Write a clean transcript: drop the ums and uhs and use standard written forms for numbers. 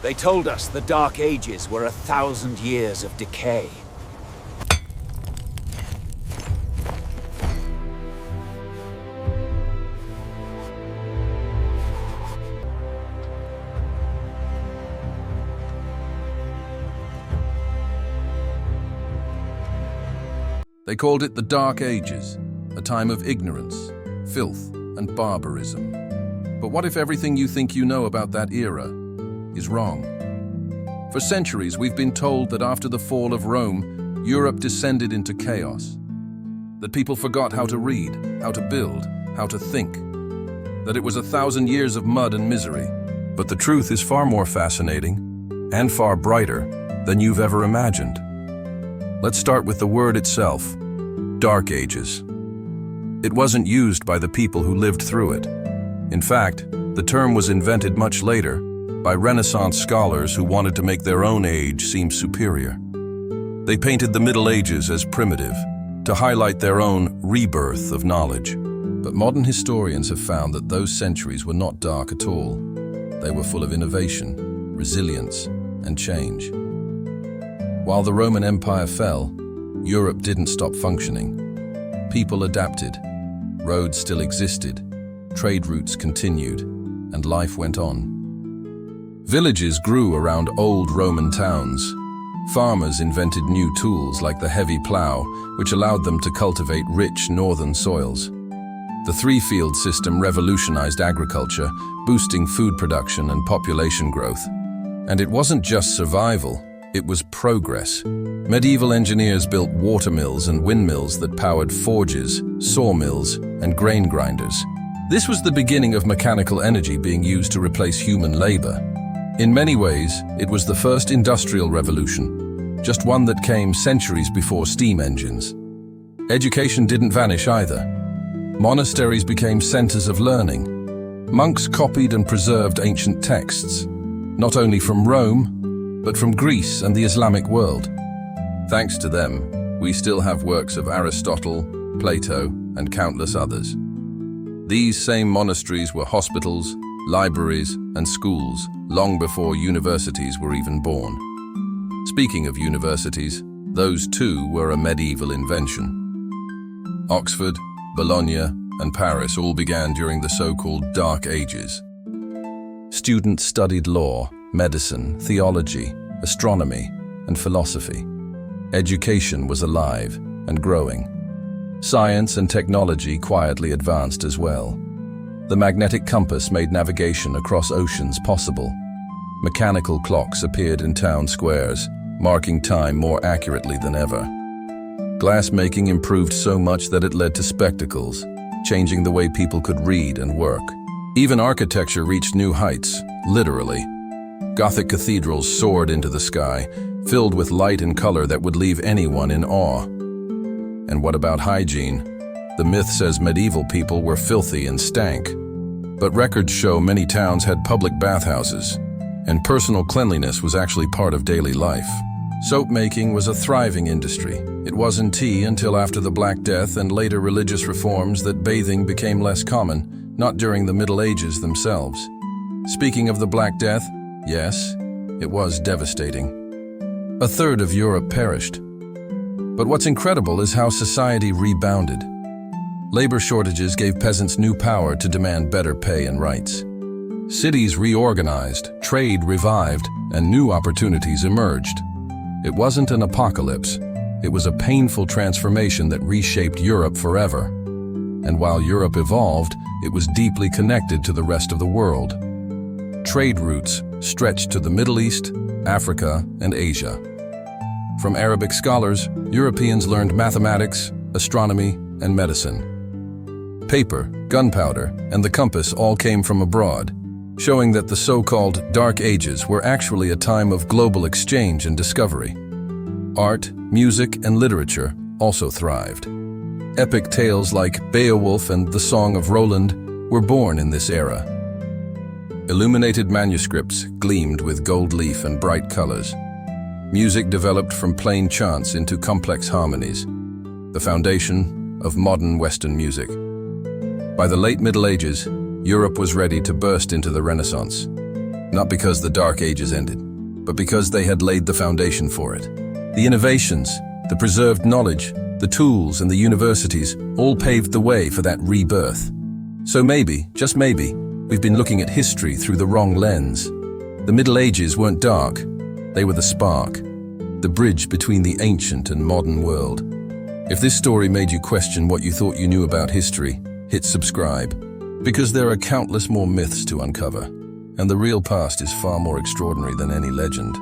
They told us the Dark Ages were 1,000 years of decay. They called it the Dark Ages, a time of ignorance, filth, and barbarism. But what if everything you think you know about that era is wrong? For centuries, we've been told that after the fall of Rome, Europe descended into chaos. That people forgot how to read, how to build, how to think. That it was 1,000 years of mud and misery. But the truth is far more fascinating and far brighter than you've ever imagined. Let's start with the word itself, Dark Ages. It wasn't used by the people who lived through it. In fact, the term was invented much later by Renaissance scholars who wanted to make their own age seem superior. They painted the Middle Ages as primitive, to highlight their own rebirth of knowledge. But modern historians have found that those centuries were not dark at all. They were full of innovation, resilience, and change. While the Roman Empire fell, Europe didn't stop functioning. People adapted, roads still existed, trade routes continued, and life went on. Villages grew around old Roman towns. Farmers invented new tools like the heavy plow, which allowed them to cultivate rich northern soils. The three-field system revolutionized agriculture, boosting food production and population growth. And it wasn't just survival. It was progress. Medieval engineers built watermills and windmills that powered forges, sawmills, and grain grinders. This was the beginning of mechanical energy being used to replace human labor. In many ways, it was the first industrial revolution, just one that came centuries before steam engines. Education didn't vanish either. Monasteries became centers of learning. Monks copied and preserved ancient texts, not only from Rome, but from Greece and the Islamic world. Thanks to them, we still have works of Aristotle, Plato, and countless others. These same monasteries were hospitals, libraries, and schools long before universities were even born. Speaking of universities, those too were a medieval invention. Oxford, Bologna, and Paris all began during the so-called Dark Ages. Students studied law, medicine, theology, astronomy, and philosophy. Education was alive and growing. Science and technology quietly advanced as well. The magnetic compass made navigation across oceans possible. Mechanical clocks appeared in town squares, marking time more accurately than ever. Glassmaking improved so much that it led to spectacles, changing the way people could read and work. Even architecture reached new heights, literally. Gothic cathedrals soared into the sky, filled with light and color that would leave anyone in awe. And what about hygiene? The myth says medieval people were filthy and stank. But records show many towns had public bathhouses, and personal cleanliness was actually part of daily life. Soap making was a thriving industry. It wasn't until after the Black Death and later religious reforms that bathing became less common, not during the Middle Ages themselves. Speaking of the Black Death, yes, it was devastating. 1/3 of Europe perished. But what's incredible is how society rebounded. Labor shortages gave peasants new power to demand better pay and rights. Cities reorganized, trade revived, and new opportunities emerged. It wasn't an apocalypse. It was a painful transformation that reshaped Europe forever. And while Europe evolved, it was deeply connected to the rest of the world. Trade routes stretched to the Middle East, Africa, and Asia. From Arabic scholars, Europeans learned mathematics, astronomy, and medicine. Paper, gunpowder, and the compass all came from abroad, showing that the so-called Dark Ages were actually a time of global exchange and discovery. Art, music, and literature also thrived. Epic tales like Beowulf and the Song of Roland were born in this era. Illuminated manuscripts gleamed with gold leaf and bright colors. Music developed from plain chants into complex harmonies, the foundation of modern Western music. By the late Middle Ages, Europe was ready to burst into the Renaissance. Not because the Dark Ages ended, but because they had laid the foundation for it. The innovations, the preserved knowledge, the tools and the universities all paved the way for that rebirth. So maybe, just maybe, we've been looking at history through the wrong lens. The Middle Ages weren't dark. They were the spark, the bridge between the ancient and modern world. If this story made you question what you thought you knew about history, hit subscribe, because there are countless more myths to uncover, and the real past is far more extraordinary than any legend.